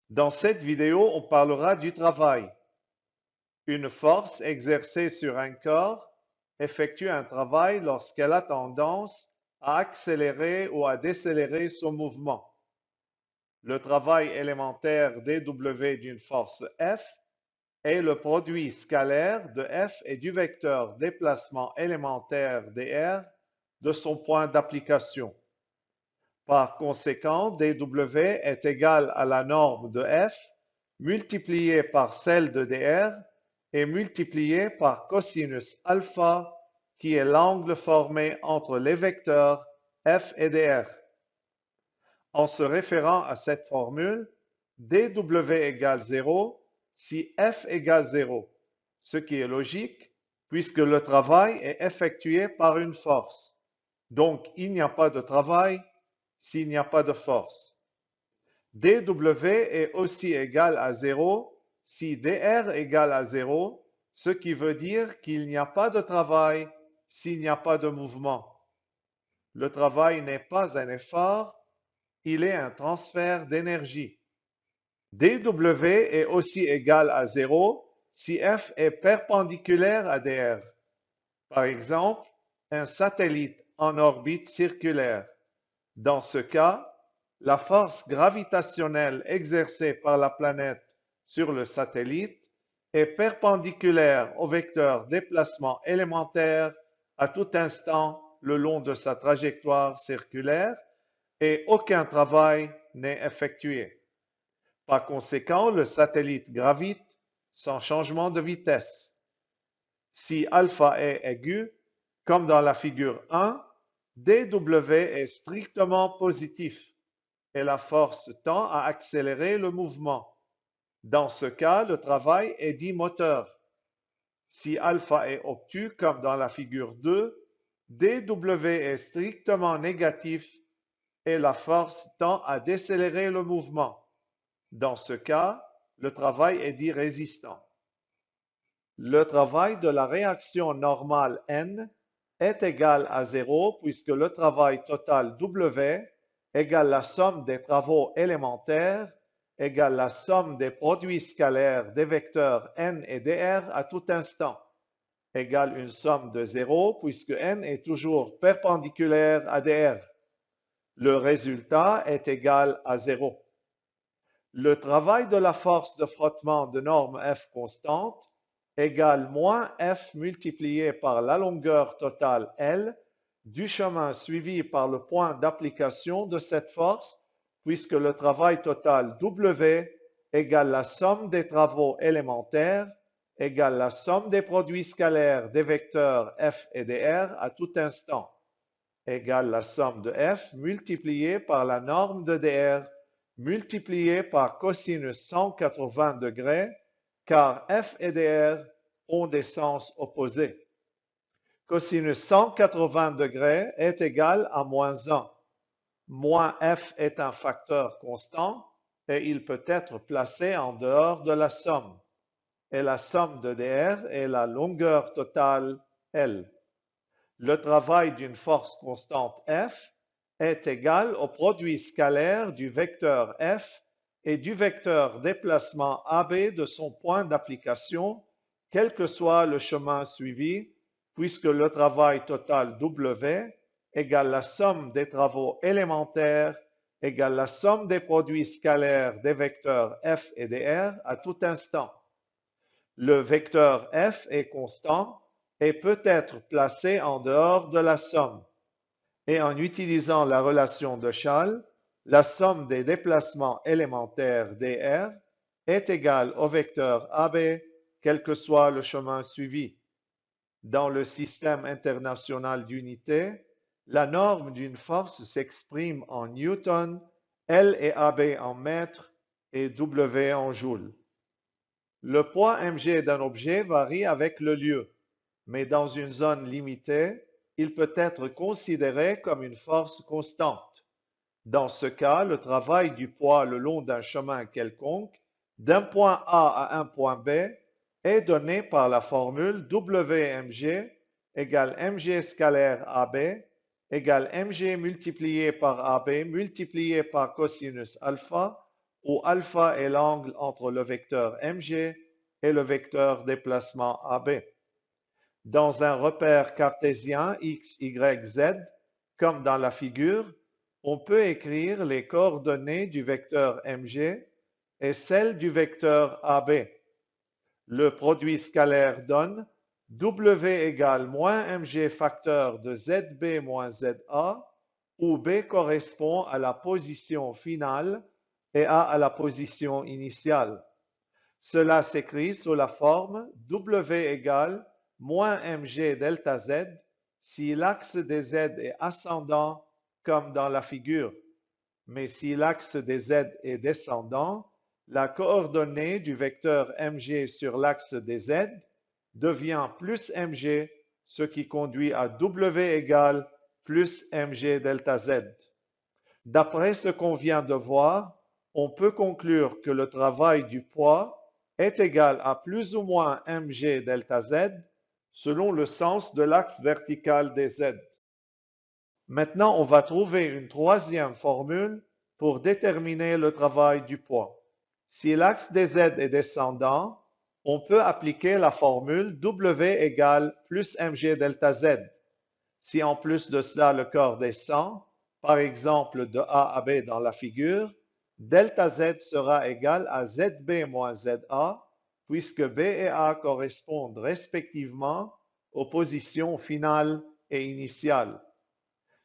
Dans cette vidéo, on parlera du travail. Une force exercée sur un corps effectue un travail lorsqu'elle a tendance à accélérer ou à décélérer son mouvement. Le travail élémentaire dW d'une force F est le produit scalaire de F et du vecteur déplacement élémentaire dr de son point d'application. Par conséquent, dW est égal à la norme de F multipliée par celle de dr et multipliée par cosinus alpha, qui est l'angle formé entre les vecteurs F et dr. En se référant à cette formule, dW égale 0 si F égale 0, ce qui est logique puisque le travail est effectué par une force. Donc, il n'y a pas de travail s'il n'y a pas de force. dW est aussi égal à 0 si dr égale à 0, ce qui veut dire qu'il n'y a pas de travail s'il n'y a pas de mouvement. Le travail n'est pas un effort, il est un transfert d'énergie. dW est aussi égal à 0 si F est perpendiculaire à dr. Par exemple, un satellite en orbite circulaire. Dans ce cas, la force gravitationnelle exercée par la planète sur le satellite est perpendiculaire au vecteur déplacement élémentaire à tout instant le long de sa trajectoire circulaire et aucun travail n'est effectué. Par conséquent, le satellite gravite sans changement de vitesse. Si alpha est aigu, comme dans la figure 1, dW est strictement positif et la force tend à accélérer le mouvement. Dans ce cas, le travail est dit moteur. Si alpha est obtus, comme dans la figure 2, dW est strictement négatif et la force tend à décélérer le mouvement. Dans ce cas, le travail est dit résistant. Le travail de la réaction normale N est égal à 0 puisque le travail total W égale la somme des travaux élémentaires égale la somme des produits scalaires des vecteurs N et dr à tout instant, égale une somme de 0 puisque N est toujours perpendiculaire à dr. Le résultat est égal à 0. Le travail de la force de frottement de norme F constante égale moins F multiplié par la longueur totale L du chemin suivi par le point d'application de cette force, puisque le travail total W égale la somme des travaux élémentaires égale la somme des produits scalaires des vecteurs F et dr à tout instant, égale la somme de F multipliée par la norme de dr multiplié par cosinus 180 degrés, car F et dr ont des sens opposés. Cosinus 180 degrés est égal à moins 1. Moins F est un facteur constant et il peut être placé en dehors de la somme. Et la somme de dr est la longueur totale L. Le travail d'une force constante F est égal au produit scalaire du vecteur F et du vecteur déplacement AB de son point d'application, quel que soit le chemin suivi, puisque le travail total W égale la somme des travaux élémentaires égale la somme des produits scalaires des vecteurs F et dr à tout instant. Le vecteur F est constant et peut être placé en dehors de la somme. Et en utilisant la relation de Schall, la somme des déplacements élémentaires dr est égale au vecteur AB, quel que soit le chemin suivi. Dans le système international d'unités, la norme d'une force s'exprime en newton, L et AB en mètres et W en joules. Le poids mg d'un objet varie avec le lieu, mais dans une zone limitée, il peut être considéré comme une force constante. Dans ce cas, le travail du poids le long d'un chemin quelconque, d'un point A à un point B, est donné par la formule Wmg égale mg scalaire AB égale mg multiplié par AB multiplié par cosinus alpha où alpha est l'angle entre le vecteur mg et le vecteur déplacement AB. Dans un repère cartésien x, y, z, comme dans la figure, on peut écrire les coordonnées du vecteur mg et celles du vecteur AB. Le produit scalaire donne W égale moins mg facteur de zb moins za, où b correspond à la position finale et a à la position initiale. Cela s'écrit sous la forme W égale moins mg delta z si l'axe des z est ascendant comme dans la figure. Mais si l'axe des z est descendant, la coordonnée du vecteur mg sur l'axe des z devient plus mg, ce qui conduit à W égale plus mg delta z. D'après ce qu'on vient de voir, on peut conclure que le travail du poids est égal à plus ou moins mg delta z selon le sens de l'axe vertical des z. Maintenant, on va trouver une troisième formule pour déterminer le travail du poids. Si l'axe des z est descendant, on peut appliquer la formule W égale plus mg delta z. Si en plus de cela le corps descend, par exemple de A à B dans la figure, delta z sera égal à zb moins za, puisque B et A correspondent respectivement aux positions finales et initiales.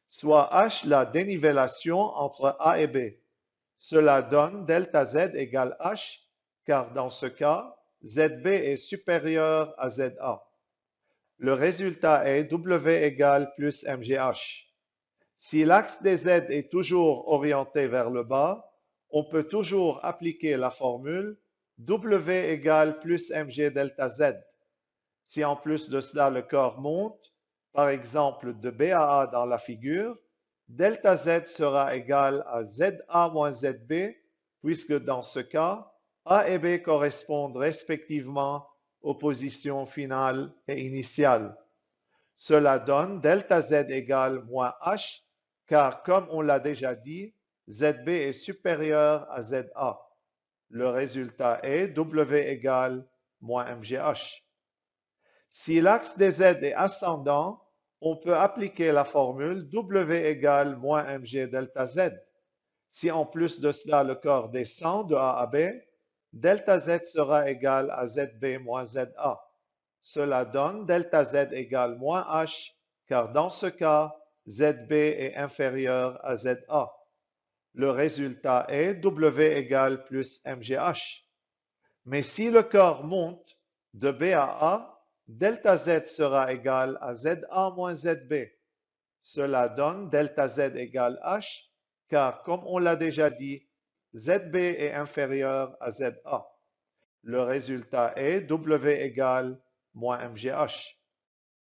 Soit H la dénivellation entre A et B. Cela donne delta z égale H, car dans ce cas, zb est supérieur à za. Le résultat est W égale plus mgh. Si l'axe des z est toujours orienté vers le bas, on peut toujours appliquer la formule W égale plus mg delta z. Si en plus de cela le corps monte, par exemple de B à A dans la figure, delta z sera égal à ZA moins ZB, puisque dans ce cas, A et B correspondent respectivement aux positions finales et initiales. Cela donne delta z égale moins h, car comme on l'a déjà dit, ZB est supérieur à ZA. Le résultat est W égale moins mgh. Si l'axe des z est ascendant, on peut appliquer la formule W égale moins mg delta z. Si en plus de cela le corps descend de A à B, delta z sera égal à ZB moins ZA. Cela donne delta z égale moins h, car dans ce cas, ZB est inférieur à ZA. Le résultat est W égale plus mgh. Mais si le corps monte de B à A, delta z sera égal à ZA moins ZB. Cela donne delta z égale h, car comme on l'a déjà dit, ZB est inférieur à ZA. Le résultat est W égale moins mgh.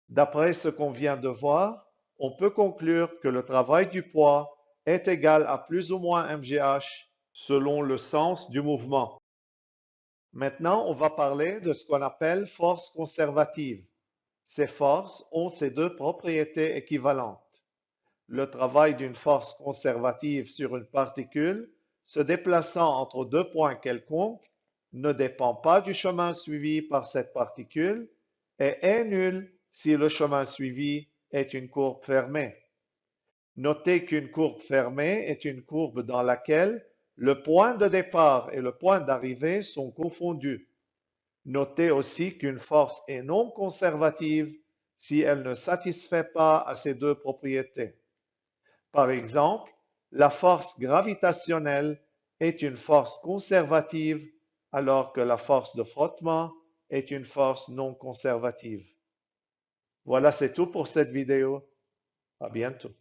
D'après ce qu'on vient de voir, on peut conclure que le travail du poids est égal à plus ou moins mgh selon le sens du mouvement. Maintenant, on va parler de ce qu'on appelle force conservative. Ces forces ont ces deux propriétés équivalentes. Le travail d'une force conservative sur une particule se déplaçant entre deux points quelconques ne dépend pas du chemin suivi par cette particule et est nul si le chemin suivi est une courbe fermée. Notez qu'une courbe fermée est une courbe dans laquelle le point de départ et le point d'arrivée sont confondus. Notez aussi qu'une force est non conservative si elle ne satisfait pas à ces deux propriétés. Par exemple, la force gravitationnelle est une force conservative alors que la force de frottement est une force non conservative. Voilà, c'est tout pour cette vidéo. À bientôt.